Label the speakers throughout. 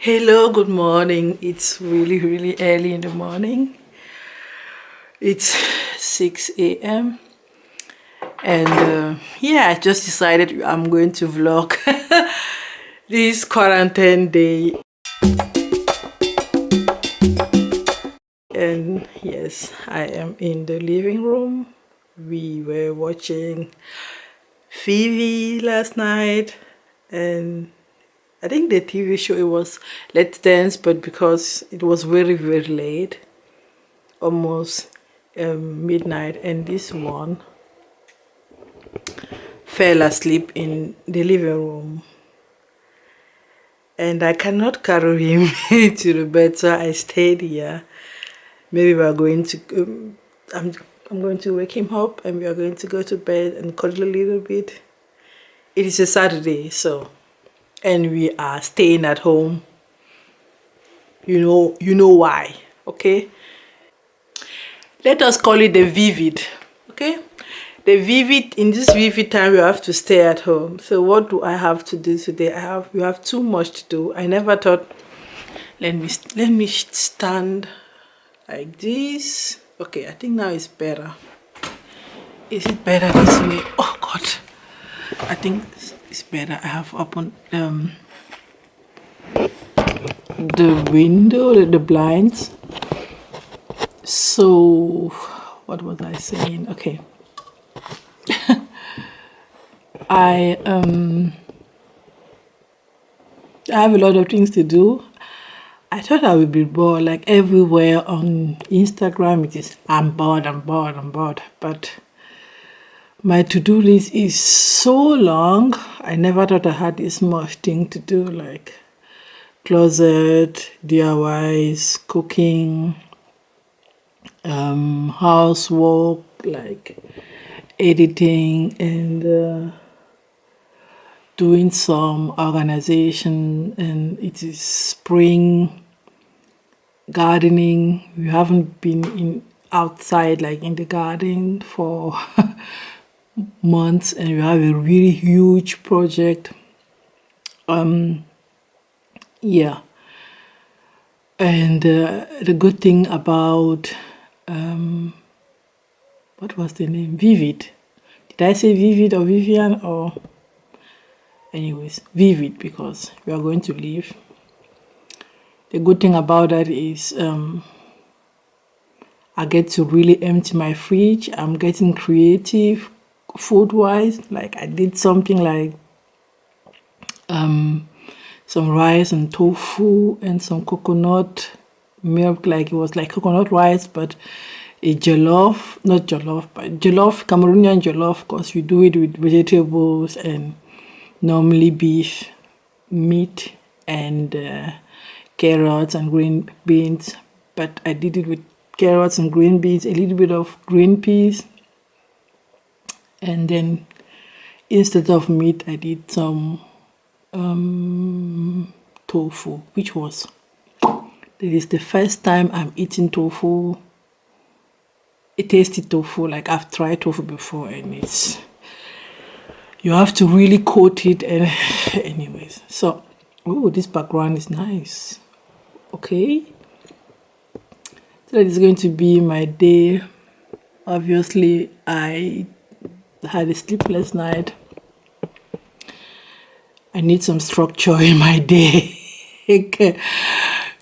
Speaker 1: Hello, good morning. It's really early in the morning. It's 6 a.m. and yeah, I just decided I'm going to vlog this quarantine day. And yes, I am in the living room. We were watching Phoebe last night, and I think the TV show, it was Let's Dance, but because it was very late, almost midnight, and this one fell asleep in the living room, and I cannot carry him to the bed, so I stayed here. Maybe we are going to I'm going to wake him up and we are going to go to bed and cuddle a little bit. It is a Saturday, so, and we are staying at home. You know why, okay? Let us call it the vivid, okay? In this vivid time, we have to stay at home. So what do I have to do today? We have too much to do. I never thought, let me stand like this. Okay, I think now it's better. Is it better this way? Oh God, I think it's better. I have opened the window, the blinds. So what was I saying? Okay. I have a lot of things to do. I thought I would be bored. Like everywhere on Instagram, it is I'm bored. But my to-do list is so long. I never thought I had this much thing to do, like closet, DIYs, cooking, housework, like editing, and doing some organization. And it is spring, gardening. We haven't been outside, like in the garden, for months, and we have a really huge project. Yeah, and the good thing about what was the name? Vivid. Did I say Vivid or Vivian? Or anyways, Vivid, because we are going to leave. The good thing about that is I get to really empty my fridge. I'm getting creative food wise. Like I did something like some rice and tofu and some coconut milk. Like it was like coconut rice, but a jollof, not jollof, but jollof, Cameroonian jollof, because we do it with vegetables and normally beef, meat, and carrots and green beans. But I did it with carrots and green beans, a little bit of green peas, and then instead of meat, I did some tofu, which was, this is the first time I'm eating tofu, a tasty tofu. Like I've tried tofu before, and you have to really coat it. And anyways, so this background is nice. Okay, so that is going to be my day. Obviously, I had a sleepless night. I need some structure in my day.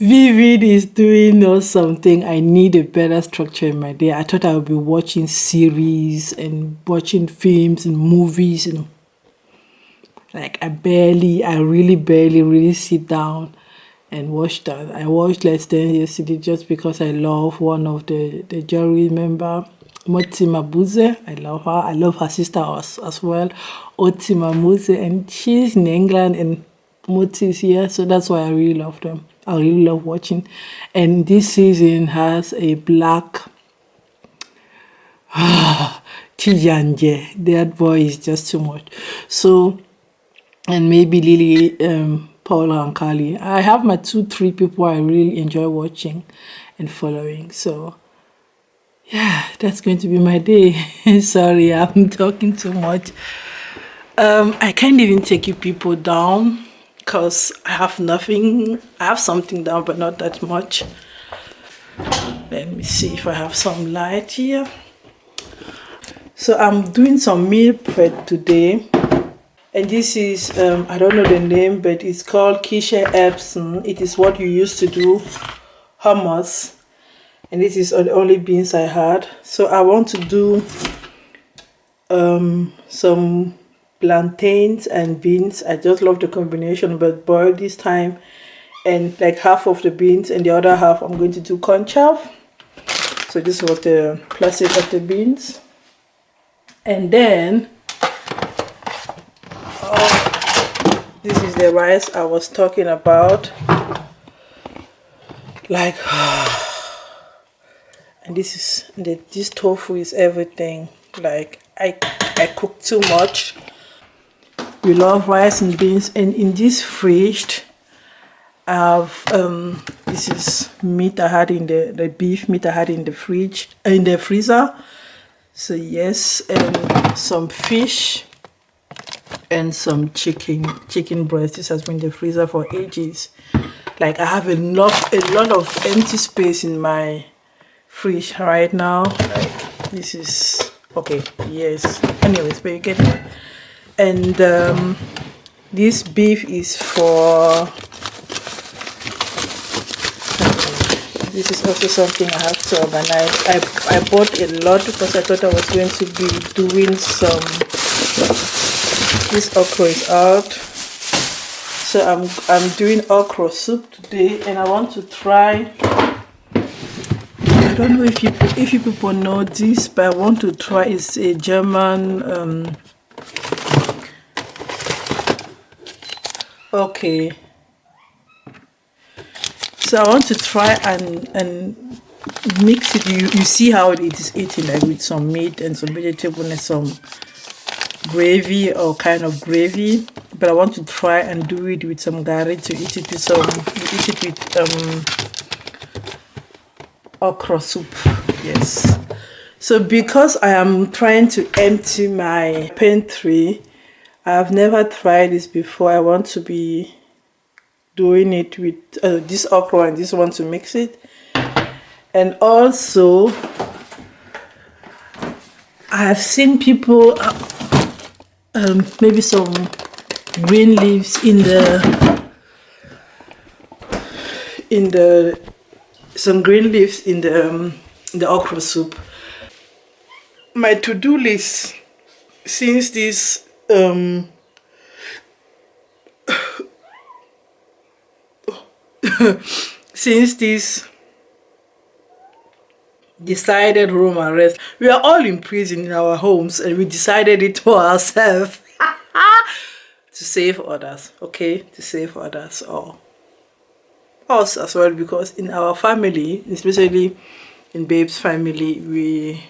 Speaker 1: Vivid is doing or something. I need a better structure in my day. I thought I would be watching series and watching films and movies, like I really barely sit down and watch that. I watched Let's Dance yesterday just because I love one of the jury member, Moti Mabuze. I love her. I love her sister as well, Oti Mabuze, and she's in England and Moti is here, so that's why I really love them. I really love watching. And this season has a black Tijanje. That boy is just too much. So, and maybe Lily, Paula and Kali. I have my 2-3 people I really enjoy watching and following. So yeah, that's going to be my day. Sorry, I'm talking too much. I can't even take you people down because I have nothing. I have something down, but not that much. Let me see if I have some light here. So I'm doing some meal prep today, and this is I don't know the name, but it's called Kisha Epson. It is what you used to do hummus, and this is the only beans I had. So I want to do some plantains and beans. I just love the combination, but boiled this time, and like half of the beans and the other half I'm going to do corn chaff. So this was the plastic of the beans. And then this is the rice I was talking about. Like, and this tofu is everything. Like I cook too much. We love rice and beans. And in this fridge, I have this is meat I had in the beef meat I had in the fridge, in the freezer. So yes, and some fish and some chicken breast. This has been in the freezer for ages. Like I have a lot of empty space in my fridge right now. Like this is okay, yes. Anyways, but you get it. And this beef is for, this is also something I have to organize. I bought a lot because I thought I was going to be doing some, this okra is out. So I'm doing okra soup today, and I want to try, I don't know if you people know this, but I want to try, it's a German okay. So I want to try and mix it. You see how it is eaten, like with some meat and some vegetable and some gravy or kind of gravy. But I want to try and do it with some garlic to eat it with some. Eat it with okra soup. Yes. So because I am trying to empty my pantry, I have never tried this before. I want to be doing it with this okra and this one to mix it. And also I have seen people maybe some green leaves in the okra soup. My to-do list since this since this decided room arrest, we are all in prison in our homes, and we decided it for ourselves to save others, okay, to save others, or us as well, because in our family, especially in Babe's family,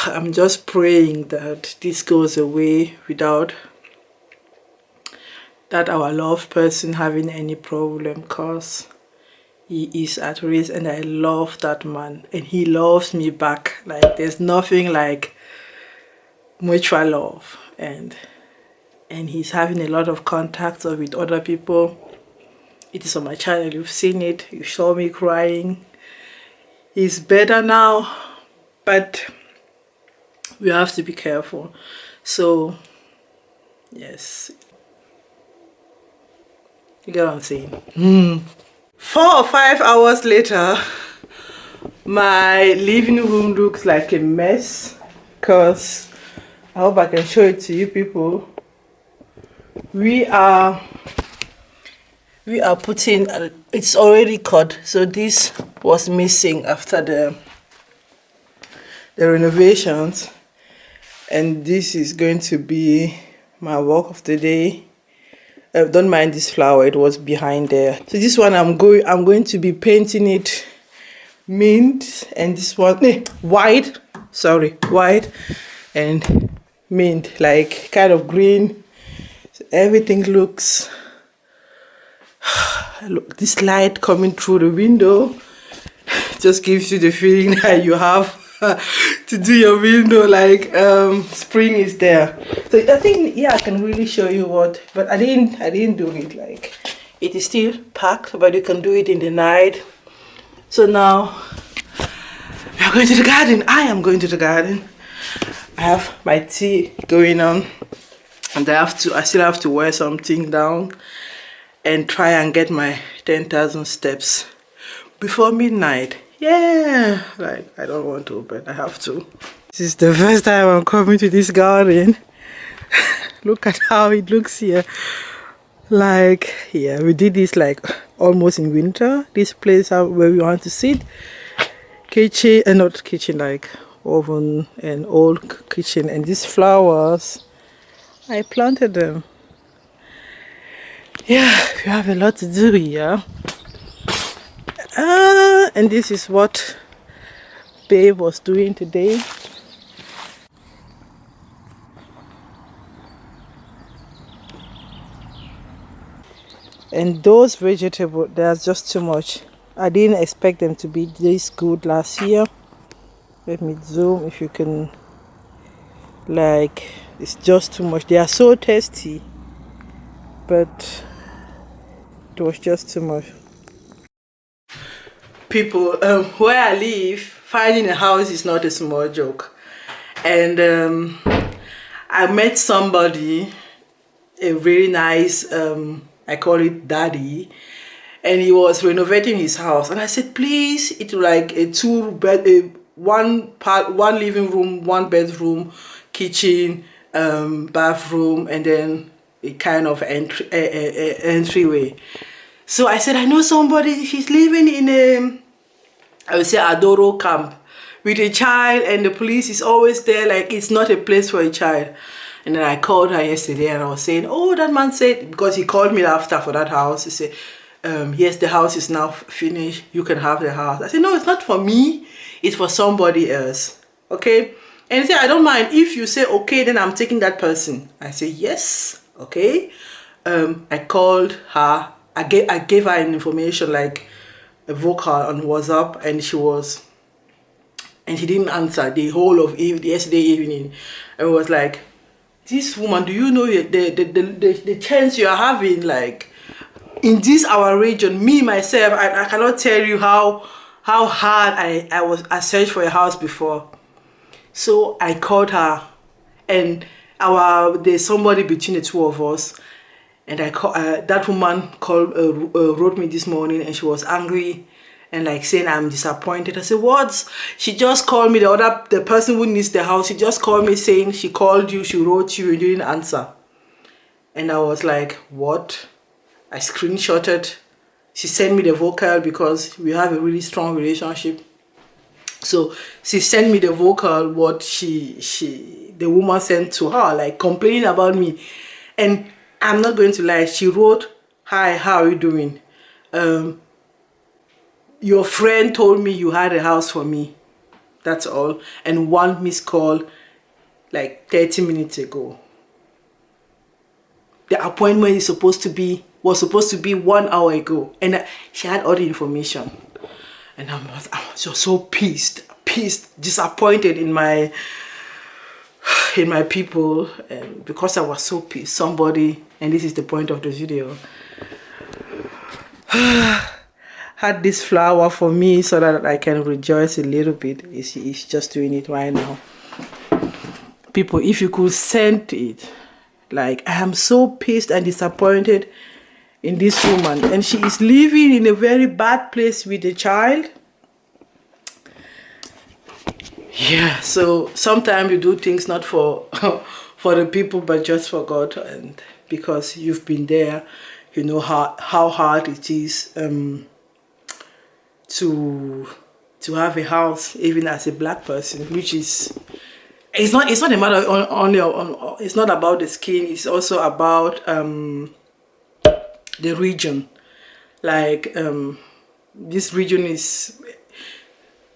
Speaker 1: I'm just praying that this goes away without that our loved person having any problem, because he is at risk, and I love that man, and he loves me back. Like there's nothing like mutual love, and he's having a lot of contacts with other people. It is on my channel, you've seen it, you saw me crying. He's better now, but we have to be careful. So yes, you get what I'm saying. 4 or 5 hours later, my living room looks like a mess, because I hope I can show it to you people. We are putting, it's already cut, so this was missing after the renovations, and this is going to be my work of the day. Don't mind this flower, it was behind there. So this one I'm going to be painting it mint, and this one white and mint, like kind of green. So everything looks, look, this light coming through the window just gives you the feeling that you have to do your window, like spring is there. So I think, yeah, I can really show you what, but I didn't do it. Like, it is still packed, but you can do it in the night. So now we are going to the garden. I am going to the garden. I have my tea going on, and I still have to wear something down and try and get my 10,000 steps before midnight. Yeah, like, I don't want to, but I have to. This is the first time I'm coming to this garden. Look at how it looks here. Like, yeah, we did this like almost in winter. This place where we want to sit. Kitchen, not kitchen, like oven and old kitchen. And these flowers, I planted them. Yeah, we have a lot to do here. And this is what Babe was doing today. And those vegetables, there's just too much. I didn't expect them to be this good last year. Let me zoom if you can. Like, it's just too much. They are so tasty, but it was just too much. People, where I live, finding a house is not a small joke. And I met somebody, a very nice, I call it daddy, and he was renovating his house. And I said, please, it's like a one living room, one bedroom, kitchen, bathroom, and then a kind of entryway. So I said, I know somebody, she's living in I would say Adoro camp with a child, and the police is always there, like it's not a place for a child. And then I called her yesterday and I was saying, oh, that man said, because he called me after for that house, he said, yes, the house is now finished, you can have the house. I said, no, it's not for me, it's for somebody else. Okay? And he said, I don't mind. If you say okay, then I'm taking that person. I said, yes, okay. I called her, I gave her an information, like a vocal on WhatsApp, and she didn't answer the whole of yesterday evening. And was like, this woman, do you know the chance you are having, like in this our region? Me myself, I cannot tell you how hard I searched for a house before. So I called her, and there's somebody between the two of us, and that woman wrote me this morning, and she was angry and like saying I'm disappointed. I said, what? She just called me, the person who needs the house, she just called me saying she called you, she wrote you, and you didn't answer. And I was like, what? I screenshotted. She sent me the vocal because we have a really strong relationship. So she sent me the vocal, what the woman sent to her, like complaining about me. And I'm not going to lie, she wrote, hi, how are you doing? Your friend told me you had a house for me. That's all. And one missed call like 30 minutes ago. The appointment was supposed to be 1 hour ago. And she had all the information. And I was just so pissed, disappointed in my people, and because I was so pissed, somebody, and this is the point of the video, had this flower for me so that I can rejoice a little bit. He's just doing it right now. People, if you could send it, like, I am so pissed and disappointed in this woman, and she is living in a very bad place with a child. Yeah, so sometimes you do things not for for the people, but just for God, and because you've been there, you know how hard it is to have a house, even as a black person, which is it's not a matter only it's not about the skin, it's also about the region. Like this region is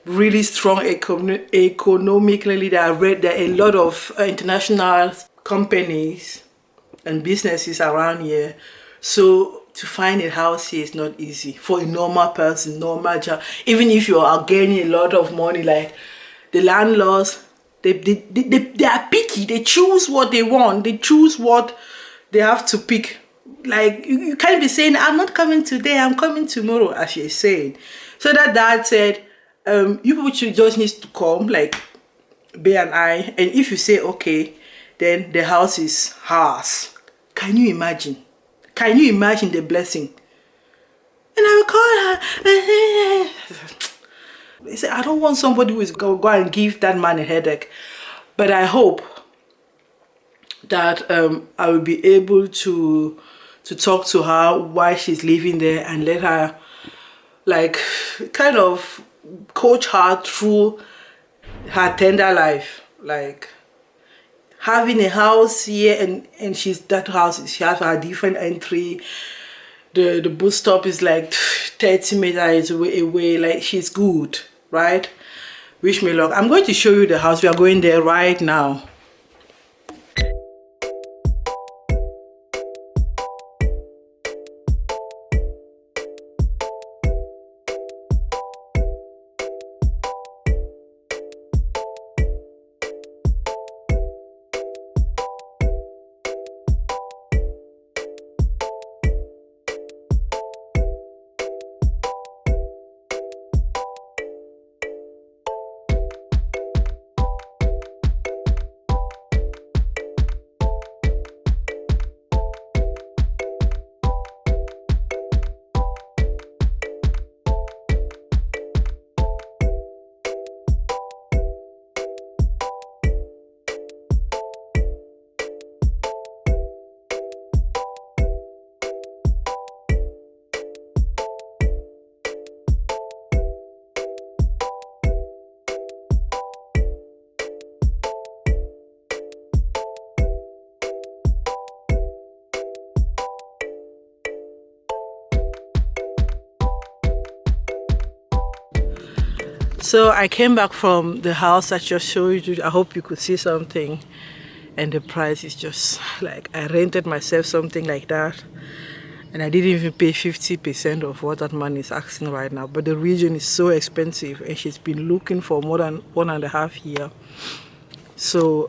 Speaker 1: really strong economically. There are a lot of international companies and businesses around here. So to find a house here is not easy for a normal person, normal job. Even if you are gaining a lot of money, like the landlords, they are picky. They choose what they want. They choose what they have to pick. Like, you can't be saying, I'm not coming today, I'm coming tomorrow, as she's saying. So that dad said, you people should just need to come, like Bay and I, and if you say okay, then the house is ours. Can you imagine? Can you imagine the blessing? And I will call her. They say, I don't want somebody who is going to go and give that man a headache. But I hope that I will be able to talk to her while she's living there and let her, like, kind of coach her through her tender life. Like, having a house here, and that house, she has a different entry. The bus stop is like 30 meters away. Like, she's good, right? Wish me luck. I'm going to show you the house. We are going there right now. So I came back from the house I just showed you. I hope you could see something. And the price is just like, I rented myself something like that. And I didn't even pay 50% of what that man is asking right now. But the region is so expensive, and she's been looking for more than 1.5 years. So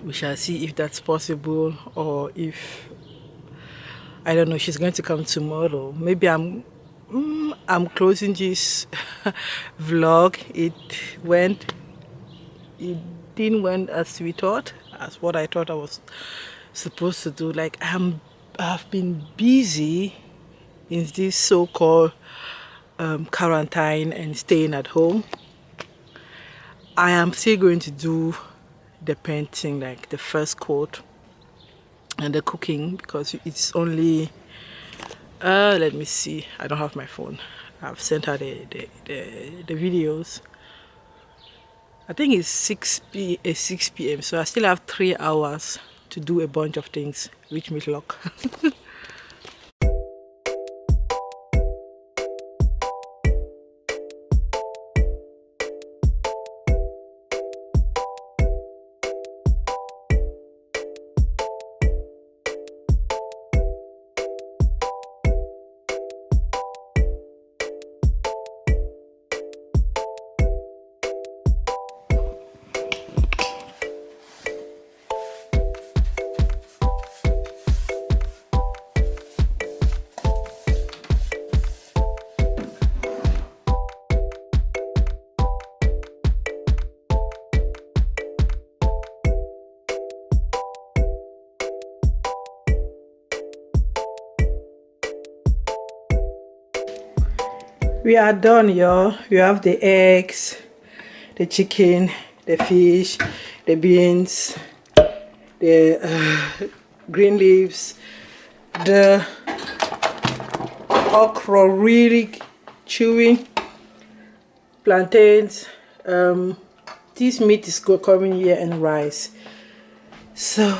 Speaker 1: we shall see if that's possible, or if, I don't know, she's going to come tomorrow. Maybe I'm closing this vlog. It didn't went as we thought, as what I thought I was supposed to do. Like, I've been busy in this so-called quarantine and staying at home. I am still going to do the painting, like the first coat, and the cooking, because it's only let me see, I don't have my phone. I've sent her the videos. I think it's 6 p.m. so I still have 3 hours to do a bunch of things. Wish me luck. We are done, y'all. You have the eggs, the chicken, the fish, the beans, the green leaves, the okra, really chewy, plantains. This meat is coming here, and rice. So